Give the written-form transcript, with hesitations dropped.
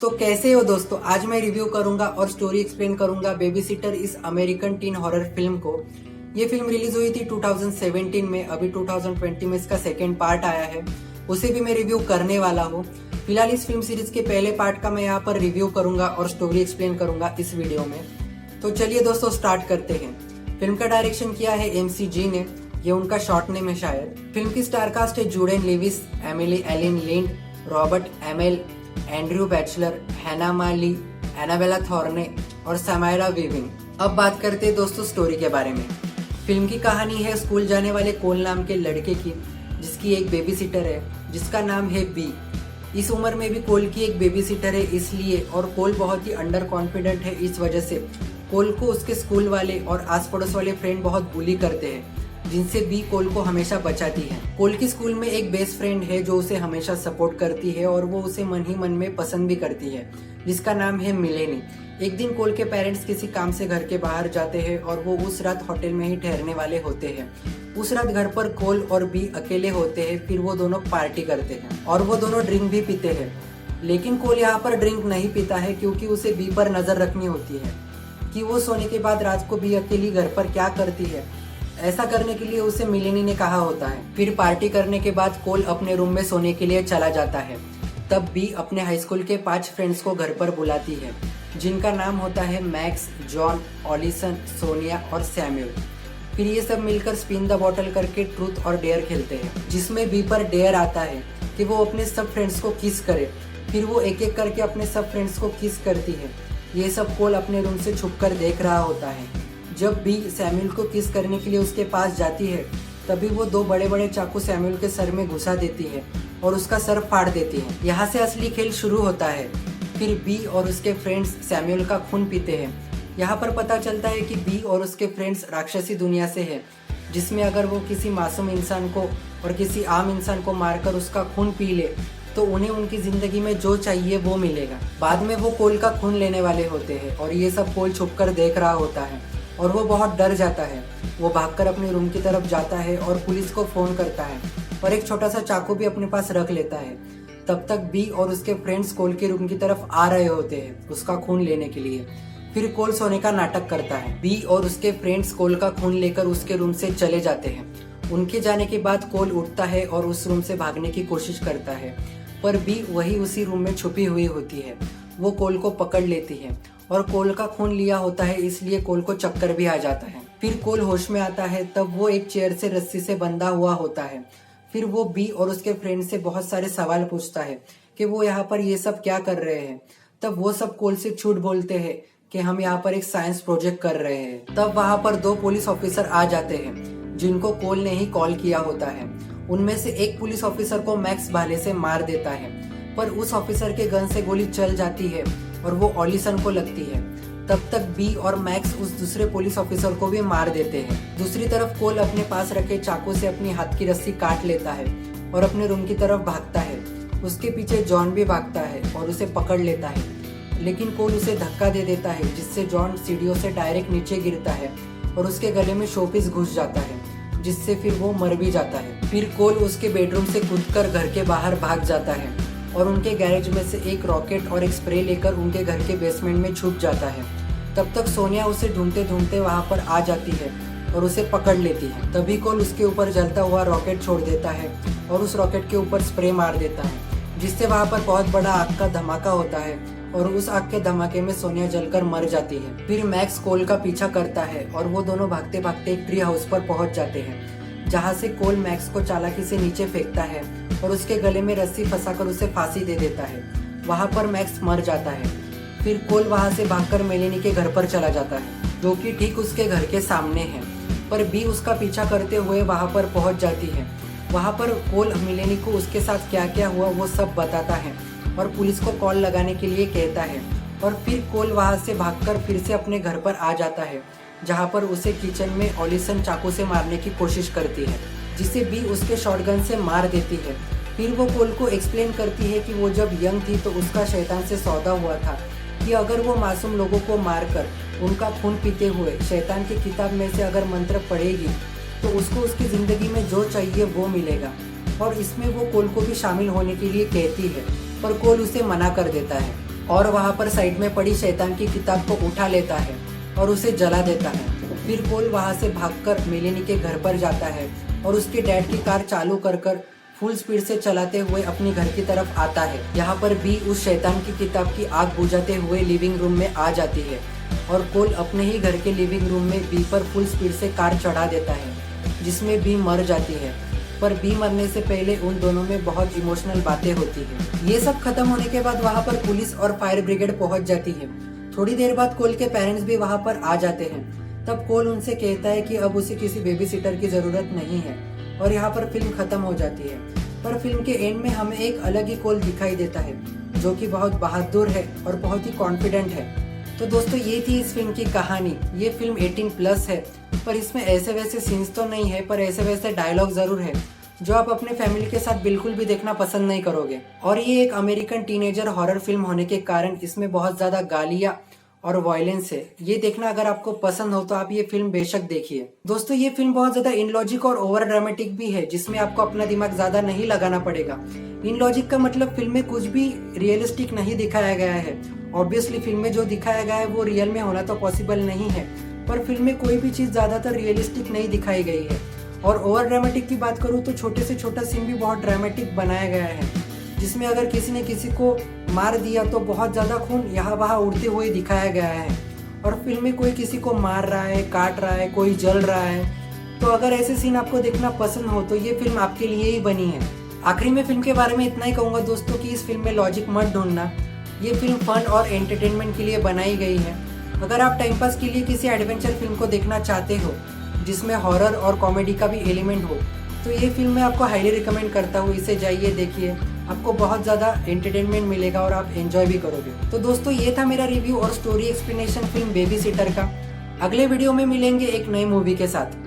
तो कैसे हो दोस्तों। आज मैं रिव्यू करूंगा और स्टोरी एक्सप्लेन करूंगा बेबी सिटर इस अमेरिकन टीन हॉरर फिल्म को। ये फिल्म रिलीज हुई थी 2017 में। अभी 2020 में इसका सेकेंड पार्ट आया है, उसे भी मैं रिव्यू करने वाला हूँ। फिलहाल इस फिल्म सीरीज के पहले पार्ट का मैं यहाँ पर रिव्यू करूंगा और स्टोरी एक्सप्लेन करूंगा इस वीडियो में। तो चलिए दोस्तों स्टार्ट करते हैं। फिल्म का डायरेक्शन किया है MCG ने, ये उनका शॉर्ट नेम है शायद। फिल्म की स्टारकास्ट है Judah Lewis, Emily Alyn Lind, Robert Amell, Andrew Bachelor, Hana Mae Lee, Annabelle थॉर्ने और समायरा वीविंग। अब बात करते हैं दोस्तों स्टोरी के बारे में। फिल्म की कहानी है स्कूल जाने वाले कोल नाम के लड़के की, जिसकी एक बेबी सिटर है जिसका नाम है बी। इस उम्र में भी कोल की एक बेबी सिटर है इसलिए, और कोल बहुत ही अंडर कॉन्फिडेंट है, इस वजह से कोल को उसके स्कूल वाले और आस पड़ोस वाले फ्रेंड बहुत बुली करते हैं, जिनसे बी कोल को हमेशा बचाती है। कोल की स्कूल में एक बेस्ट फ्रेंड है जो उसे हमेशा सपोर्ट करती है और वो उसे मन ही मन में पसंद भी करती है, जिसका नाम है मिलेनी। एक दिन कोल के पेरेंट्स किसी काम से घर के बाहर जाते हैं और वो उस रात होटल में ही ठहरने वाले होते हैं। उस रात घर पर कोल और बी अकेले होते हैं। फिर वो दोनों पार्टी करते हैं और वो दोनों ड्रिंक भी पीते हैं। लेकिन कोल यहाँ पर ड्रिंक नहीं पीता है क्योंकि उसे बी पर नजर रखनी होती है कि वो सोने के बाद रात को बी अकेली घर पर क्या करती है। ऐसा करने के लिए उसे मिलेनी ने कहा होता है। फिर पार्टी करने के बाद कोल अपने रूम में सोने के लिए चला जाता है। तब बी अपने हाई स्कूल के 5 फ्रेंड्स को घर पर बुलाती है, जिनका नाम होता है मैक्स, जॉन, ऑलिसन, सोनिया और सैम्यूल। फिर ये सब मिलकर स्पिन द बॉटल करके ट्रूथ और डेयर खेलते हैं, जिसमें बी पर डेयर आता है कि वो अपने सब फ्रेंड्स को किस करे। फिर वो एक एक करके अपने सब फ्रेंड्स को किस करती है। ये सब कोल अपने रूम से छुपकर देख रहा होता है। जब बी सैम्यूल को किस करने के लिए उसके पास जाती है, तभी वो 2 बड़े बड़े चाकू सैम्यूल के सर में घुसा देती है और उसका सर फाड़ देती है। यहाँ से असली खेल शुरू होता है। फिर बी और उसके फ्रेंड्स सैम्यूल का खून पीते हैं। यहाँ पर पता चलता है कि बी और उसके फ्रेंड्स राक्षसी दुनिया से है, जिसमें अगर वो किसी मासूम इंसान को और किसी आम इंसान को मारकर उसका खून पी ले तो उन्हें उनकी जिंदगी में जो चाहिए वो मिलेगा। बाद में वो कोल का खून लेने वाले होते हैं और ये सब कोल छुपकर देख रहा होता है और वो बहुत डर जाता है। वो भागकर अपने रूम की तरफ जाता है और पुलिस को फोन करता है और एक छोटा सा चाकू भी अपने पास रख लेता है। तब तक बी और उसके फ्रेंड्स कोल के रूम की तरफ आ रहे होते हैं उसका खून लेने के लिए। फिर कोल सोने का नाटक करता है। बी और उसके फ्रेंड्स कोल का खून लेकर उसके रूम से चले जाते हैं। उनके जाने के बाद कोल उठता है और उस रूम से भागने की कोशिश करता है, पर बी वही उसी रूम में छुपी हुई होती है। वो कोल को पकड़ लेती है और कोल का खून लिया होता है, इसलिए कोल को चक्कर भी आ जाता है। फिर कोल होश में आता है, तब वो एक चेयर से रस्सी से बंधा हुआ होता है। फिर वो बी और उसके फ्रेंड से बहुत सारे सवाल पूछता है कि वो यहाँ पर ये सब क्या कर रहे हैं। तब वो सब कोल से झूठ बोलते हैं कि हम यहाँ पर एक साइंस प्रोजेक्ट कर रहे हैं। तब वहाँ पर 2 पुलिस ऑफिसर आ जाते हैं, जिनको कोल ने ही कॉल किया होता है। उनमें से एक पुलिस ऑफिसर को मैक्स भाले से मार देता है, पर उस ऑफिसर के गन से गोली चल जाती है और वो ऑलिसन को लगती है। तब तक बी और मैक्स उस दूसरे पुलिस ऑफिसर को भी मार देते हैं। दूसरी तरफ कोल अपने पास रखे चाकू से अपनी हाथ की रस्सी काट लेता है और अपने रूम की तरफ भागता है। उसके पीछे जॉन भी भागता है और उसे पकड़ लेता है, लेकिन कोल उसे धक्का दे देता है, जिससे जॉन सीढ़ियों से डायरेक्ट नीचे गिरता है और उसके गले में शोपीस घुस जाता है, जिससे फिर वो मर भी जाता है। फिर कोल उसके बेडरूम से कूदकर घर के बाहर भाग जाता है और उनके गैरेज में से एक रॉकेट और एक स्प्रे लेकर उनके घर के बेसमेंट में छुप जाता है। तब तक सोनिया उसे ढूंढते ढूंढते वहां पर आ जाती है और उसे पकड़ लेती है। तभी कोल उसके ऊपर जलता हुआ रॉकेट छोड़ देता है और उस रॉकेट के ऊपर स्प्रे मार देता है, जिससे वहां पर बहुत बड़ा आग का धमाका होता है और उस आग के धमाके में सोनिया जलकर मर जाती है। फिर मैक्स कोल का पीछा करता है और वो दोनों भागते भागते एक ट्री हाउस पर पहुंच जाते हैं, जहाँ से कोल मैक्स को चालाकी से नीचे फेंकता है और उसके गले में रस्सी फंसाकर उसे फांसी दे देता है। वहाँ पर मैक्स मर जाता है। फिर कोल वहाँ से भागकर मेलेनी के घर पर चला जाता है, जो कि ठीक उसके घर के सामने है। पर बी उसका पीछा करते हुए वहाँ पर पहुँच जाती है। वहाँ पर कोल मेलेनी को उसके साथ क्या क्या हुआ वो सब बताता है और पुलिस को कॉल लगाने के लिए कहता है। और फिर कोल वहाँ से भागकर फिर से अपने घर पर आ जाता है, जहाँ पर उसे किचन में ऑलिसन चाकू से मारने की कोशिश करती है, जिसे बी उसके शॉटगन से मार देती है। फिर वो कोल को एक्सप्लेन करती है कि वो जब यंग थी तो उसका शैतान से सौदा हुआ था कि अगर वो मासूम लोगों को मारकर उनका खून पीते हुए शैतान की किताब में से अगर मंत्र पढ़ेगी तो उसको उसकी ज़िंदगी में जो चाहिए वो मिलेगा। और इसमें वो कोल को भी शामिल होने के लिए कहती है, पर कोल उसे मना कर देता है। और वहाँ पर साइड में पड़ी शैतान की किताब को उठा लेता है और उसे जला देता है। फिर कोल वहाँ से भागकर मेलेनी के घर पर जाता है और उसके डैड की कार चालू कर फुल स्पीड से चलाते हुए अपनी घर की तरफ आता है। यहाँ पर बी उस शैतान की किताब की आग बुझाते हुए लिविंग रूम में आ जाती है और कोल अपने ही घर के लिविंग रूम में बी पर फुल स्पीड से कार चढ़ा देता है, जिसमें बी मर जाती है। पर बी मरने से पहले उन दोनों में बहुत इमोशनल बातें होती है। ये सब खत्म होने के बाद वहाँ पर पुलिस और फायर ब्रिगेड पहुंच जाती है। थोड़ी देर बाद कोल के पेरेंट्स भी वहाँ पर आ जाते हैं। तब कोल उनसे कहता है कि अब उसे किसी बेबी सिटर की जरूरत नहीं है और यहाँ पर फिल्म खत्म हो जाती है। पर फिल्म के एंड में हमें एक अलग ही कोल दिखाई देता है, जो कि बहुत बहादुर है और बहुत ही कॉन्फिडेंट है। तो दोस्तों, ये थी इस फिल्म की कहानी। ये फिल्म 18+ है, पर इसमें ऐसे वैसे सीन्स तो नहीं है, पर ऐसे वैसे डायलॉग जरूर है जो आप अपने फैमिली के साथ बिल्कुल भी देखना पसंद नहीं करोगे। और ये एक अमेरिकन टीनेजर हॉरर फिल्म होने के कारण इसमें बहुत ज्यादा गालियां और वायलेंस है। ये देखना अगर आपको पसंद हो तो आप ये फिल्म बेशक देखिए। दोस्तों, ये फिल्म बहुत ज्यादा इनलॉजिक और ओवर ड्रामेटिक भी है, जिसमें आपको अपना दिमाग ज्यादा नहीं लगाना पड़ेगा। इनलॉजिक का मतलब फिल्म में कुछ भी रियलिस्टिक नहीं दिखाया गया है। ऑब्वियसली फिल्म में जो दिखाया गया है वो रियल में होना तो पॉसिबल नहीं है, पर फिल्म में कोई भी चीज ज्यादातर रियलिस्टिक नहीं दिखाई गई है। और ओवर ड्रामेटिक की बात करूँ तो छोटे से छोटा सीन भी बहुत ड्रामेटिक बनाया गया है, जिसमें अगर किसी ने किसी को मार दिया तो बहुत ज्यादा खून यहाँ वहाँ उड़ते हुए दिखाया गया है। और फिल्म में कोई किसी को मार रहा है, काट रहा है, कोई जल रहा है। तो अगर ऐसे सीन आपको देखना पसंद हो तो ये फिल्म आपके लिए ही बनी है। आखिरी में फिल्म के बारे में इतना ही कहूंगा दोस्तों कि इस फिल्म में लॉजिक मत ढूंढना। ये फिल्म फन और एंटरटेनमेंट के लिए बनाई गई है। अगर आप टाइम पास के लिए किसी एडवेंचर फिल्म को देखना चाहते हो जिसमें हॉरर और कॉमेडी का भी एलिमेंट हो, तो ये फिल्म मैं आपको हाईली रिकमेंड करता हूँ। इसे जाइए, देखिए, आपको बहुत ज़्यादा एंटरटेनमेंट मिलेगा और आप एंजॉय भी करोगे। तो दोस्तों, ये था मेरा रिव्यू और story explanation film baby sitter का। अगले वीडियो में मिलेंगे एक नई मूवी के साथ।